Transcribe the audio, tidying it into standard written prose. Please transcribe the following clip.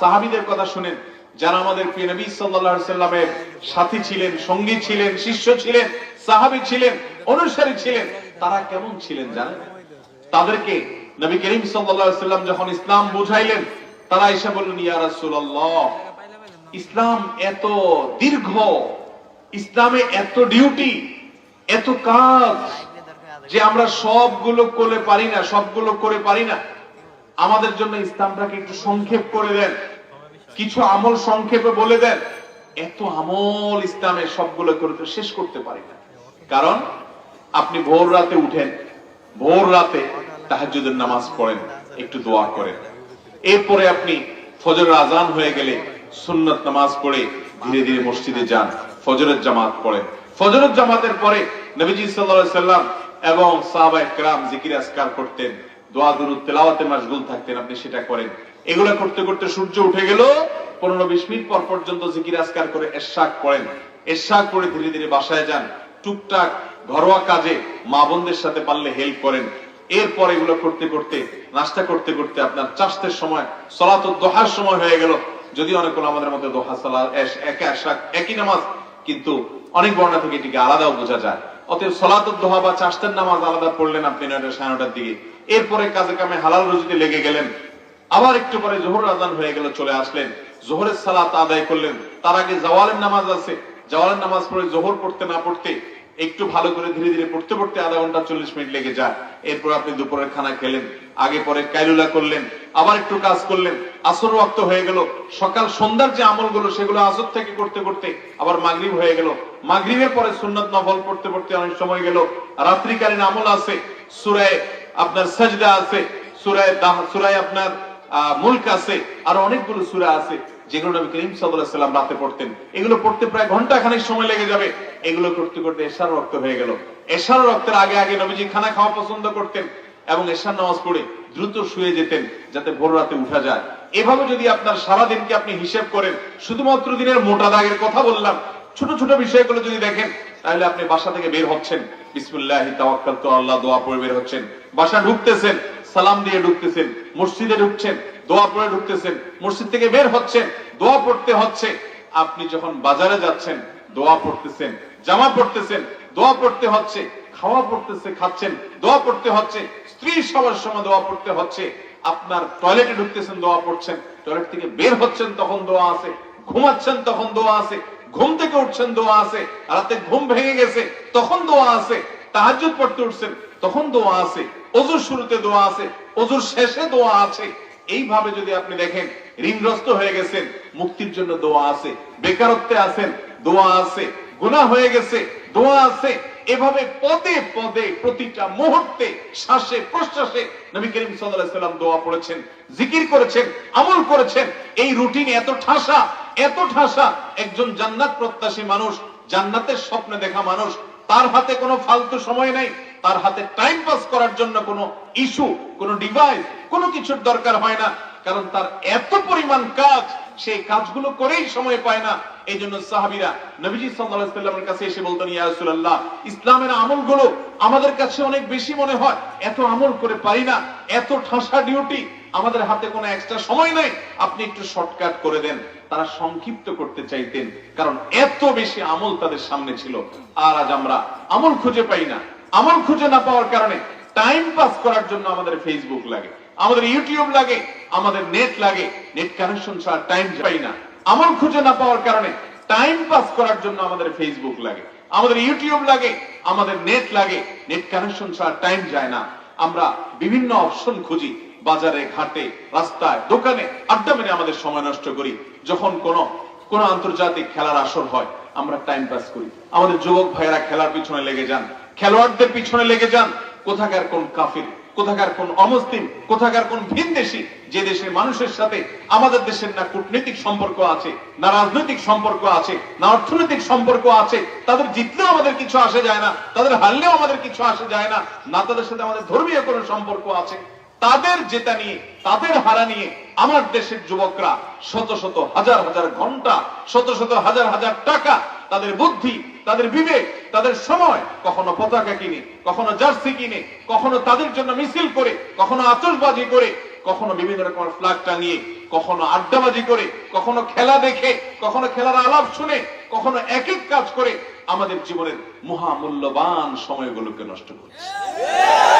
সাহাবীদের কথা শুনেন, যারা আমাদের প্রিয় নবী সাল্লাল্লাহু আলাইহি সাল্লামের সাথী ছিলেন, সঙ্গী ছিলেন, শিষ্য ছিলেন, সাহাবী ছিলেন, অনুসারী ছিলেন, তারা কেমন ছিলেন জানেন? তাদেরকে নবী করিম সাল্লাল্লাহু আলাইহি সাল্লাম যখন ইসলাম বুঝাইলেন, তারা এসে বললেন, ইয়া রাসূলুল্লাহ, ইসলাম এত দীর্ঘ, ইসলামে এত ডিউটি, এত কাজ যে আমরা সবগুলো করে পারি না, সবগুলো করে পারি না। আমাদের জন্য ইসলামটাকে একটু সংক্ষেপ করে দেন, কিছু আমল সংক্ষেপে বলে দেন। এত আমল ইসলামের সবগুলো করে তো শেষ করতে পারি না। কারণ আপনি ভোর রাতে উঠেন, ভোর রাতে তাহাজ্জুদের নামাজ পড়েন, একটু দোয়া করেন, এরপরে আপনি ফজরের আজান হয়ে গেলে সুন্নত নামাজ পড়ে ধীরে ধীরে মসজিদে যান, ফজরের জামাত পড়েন। ফজরের জামাতের পরে নবীজি সাল্লাল্লাহু আলাইহি সাল্লাম এবং সাহাবায়ে কেরাম জিকির আজকার করতেন, দোয়া দুরূদ তেলাওয়াতে মাশগুল থাকতেন, আপনি সেটা করেন। এগুলা করতে করতে সূর্য উঠে গেল, 15-20 মিনিট পর পর্যন্ত জিকির আজকার করে ইশরাক পড়েন। ইশরাক পড়ে ধীরে ধীরে বাসায় যান, টুকটাক ঘরোয়া কাজে মা বোনদের সাথে পারলে হেল্প করেন। এরপর এগুলো করতে করতে, নাস্তা করতে করতে আপনার চাষের সময়, সালাতুদ দুহার সময় হয়ে গেল। যদি অনেক আমাদের মধ্যে দুহা সালাত একই নামাজ, কিন্তু অনেক বর্ণনা থেকে এটিকে আলাদাও বোঝা যায়। অতএব সালাতুদ দুহা বা চাষের নামাজ আলাদা পড়লেন আপনি 9টা-9:30 দিকে। এরপরে কাজে কামে হালাল রুজিতে লেগে গেলেন। আবার একটু পরে যোহর আজান হয়ে গেল, চলে আসলেন, যোহরের সালাত আদায় করলেন। তার আগে জাওয়ালের নামাজ আছে, জাওয়ালের নামাজ পড়ে যোহর পড়তে না পড়তে একটু ভালো করে ধীরে ধীরে পড়তে পড়তে আধা ঘন্টা 40 মিনিট লেগে যায়। এরপর আপনি দুপুরের খানা খেলেন, আগে পরে কাইলুলা করলেন, আবার একটু কাজ করলেন, আসর ওয়াক্ত হয়ে গেল। সকাল সন্ধ্যার যে আমলগুলো সেগুলো আসর থেকে করতে করতে আবার মাগরিব হয়ে গেল। মাগরিবের পরে সুন্নাত নফল পড়তে পড়তে অনেক সময় গেল। রাত্রিকালীন আমল আছে, সূরা আপনার সাজদা আছে, সূরা আপনার মুলক আছে, আর অনেকগুলো সূরা আছে যেগুলো নবী করিম সাল্লাল্লাহু আলাইহি ওয়াসাল্লাম রাতে পড়তেন। এগুলো পড়তে প্রায় ঘন্টা খানেক সময় লেগে যাবে। এগুলো করতে করতে এশার ওয়াক্ত হয়ে গেল। এশার ওয়াক্তের আগে আগে নবীজি খানা খাওয়া পছন্দ করতেন এবং এশার নামাজ পড়ে দ্রুত শুয়ে যেতেন যাতে ভোর রাতে উঠা যায়। এভাবে যদি আপনার সারা দিনকে আপনি হিসাব করেন, শুধুমাত্র দিনের মোটা দাগের কথা বললাম, ছোট ছোট বিষয়গুলো যদি দেখেন, তাহলে আপনি বাসা থেকে বের হচ্ছেন, বিসমিল্লাহি তাওয়াক্কালতু আল্লাহ দোয়া পড়ে বের হচ্ছেন, বাসা ঢুকতেছেন, সালাম দিয়ে ঢুকতেছেন, মসজিদে ঢুকছেন, দোয়া পড়ে ঢুকতেছেন, মসজিদ থেকে বের হচ্ছেন, দোয়া পড়তে হচ্ছে। আপনি যখন বাজারে যাচ্ছেন, দোয়া পড়তেছেন, জামা পড়তেছেন, দোয়া পড়তে হচ্ছে, খাওয়া পড়তেছে খাচ্ছেন, দোয়া পড়তে হচ্ছে, স্ত্রী সবার সময় দোয়া পড়তে হচ্ছে, আপনার টয়লেটে ঢুকতেছেন, দোয়া পড়ছেন, টয়লেট থেকে বের হচ্ছেন তখন দোয়া আছে, ঘুমাচ্ছেন তখন দোয়া আছে, ঘুম থেকে উঠছেন দোয়া আছে, রাতে ঘুম ভেঙে গেছে তখন দোয়া আছে, তাহাজ্জুদ পড়তে উঠছেন তখন দোয়া আছে, ওযুর শুরুতে দোয়া আছে, ওযুর শেষে দোয়া আছে। এইভাবে যদি আপনি দেখেন, ঋণগ্রস্ত হয়ে গেছেন, মুক্তির জন্য দোয়া আছে, বেকারত্বে আছেন, দোয়া আছে, গুনাহ হয়ে গেছে, দোয়া আছে। এভাবে পদে পদে প্রতিটা মুহূর্তে, শ্বাসে প্রশ্বাসে নবী করিম সাল্লাল্লাহু আলাইহি ওয়াসাল্লাম দোয়া পড়েছেন, জিকির করেছেন, আমল করেছেন। এই রুটিন এত ঠাসা, এত ঠাসা, একজন জান্নাত প্রত্যাশী মানুষ, জান্নাতের স্বপ্ন দেখা মানুষ, তার হাতে কোনো ফালতু সময় নেই, তার হাতে টাইম পাস করার জন্য কোনো ইস্যু, কোনো ডিভাইস, কোনো কিছুর দরকার হয় না। কারণ তার এত পরিমাণ কাজ, সেই কাজগুলো করেই সময় পায় না। এই জন্য সাহাবীরা নবীজি সাল্লাল্লাহু আলাইহি ওয়াসাল্লামের কাছে এসে বলতেন, ইয়া রাসূলুল্লাহ, ইসলামের আমলগুলো আমাদের কাছে অনেক বেশি মনে হয়, এত আমল করে পারি না, এত ঠাসা ডিউটি, আমাদের হাতে কোনো এক্সট্রা সময় নেই, আপনি একটু শর্টকাট করে দেন। তারা সংক্ষিপ্ত করতে চাইতেন, কারণ এত বেশি আমল তাদের সামনে ছিল। আর আজ আমরা আমল খুঁজে পাই না। আমল খুঁজে না পাওয়ার কারণে টাইম পাস করার জন্য আমাদের ফেসবুক লাগে, আমাদের ইউটিউব লাগে, আমাদের নেট লাগে, নেট কানেকশন ছাড়া টাইম পাই না। আমল খুঁজে না পাওয়ার কারণে টাইম পাস করার জন্য আমাদের ফেসবুক লাগে, আমাদের ইউটিউব লাগে, আমাদের নেট লাগে, নেট কানেকশন ছাড়া টাইম যায় না। আমরা বিভিন্ন অপশন খুঁজি, বাজারে, ঘাটে, রাস্তায়, দোকানে আড্ডা মেরে আমাদের সময় নষ্ট করি। যখন কোন আন্তর্জাতিক খেলার আসর হয়, আমরা টাইম পাস করি। আমাদের যুবক ভাইয়েরা খেলার পিছনে লেগে যান, খেলোয়াড়দের পিছনে লেগে যান। কোথাকার কোন কাফির, কোথাকার কোন অমুসলিম, কোথাকার কোন ভিনদেশী, যে দেশের মানুষের সাথে আমাদের দেশের না কূটনৈতিক সম্পর্ক আছে, না রাজনৈতিক সম্পর্ক আছে, না অর্থনৈতিক সম্পর্ক আছে, তাদের জিতলেও আমাদের কিছু আসে যায় না, তাদের হারলেও আমাদের কিছু আসে যায় না, না তাদের সাথে আমাদের ধর্মীয় কোনো সম্পর্ক আছে। তাদের জেতা নিয়ে, তাদের হারা নিয়ে আমার দেশের যুবকরা শত শত হাজার হাজার ঘন্টা, শত শত হাজার হাজার টাকা, তাদের বুদ্ধি, তাদের বিবেক, তাদের সময়, কখনো পতাকা কিনে, কখনো জার্সি কিনে, কখনো তাদের জন্য মিছিল করে, কখনো আতশবাজি করে কখনো বিভিন্ন রকমের ফ্ল্যাগ টাঙিয়ে, কখনো আড্ডাবাজি করে, কখনো খেলা দেখে, কখনো খেলার আলাপ শুনে, কখনো এক এক কাজ করে আমাদের জীবনের মহামূল্যবান সময়গুলোকে নষ্ট করছে।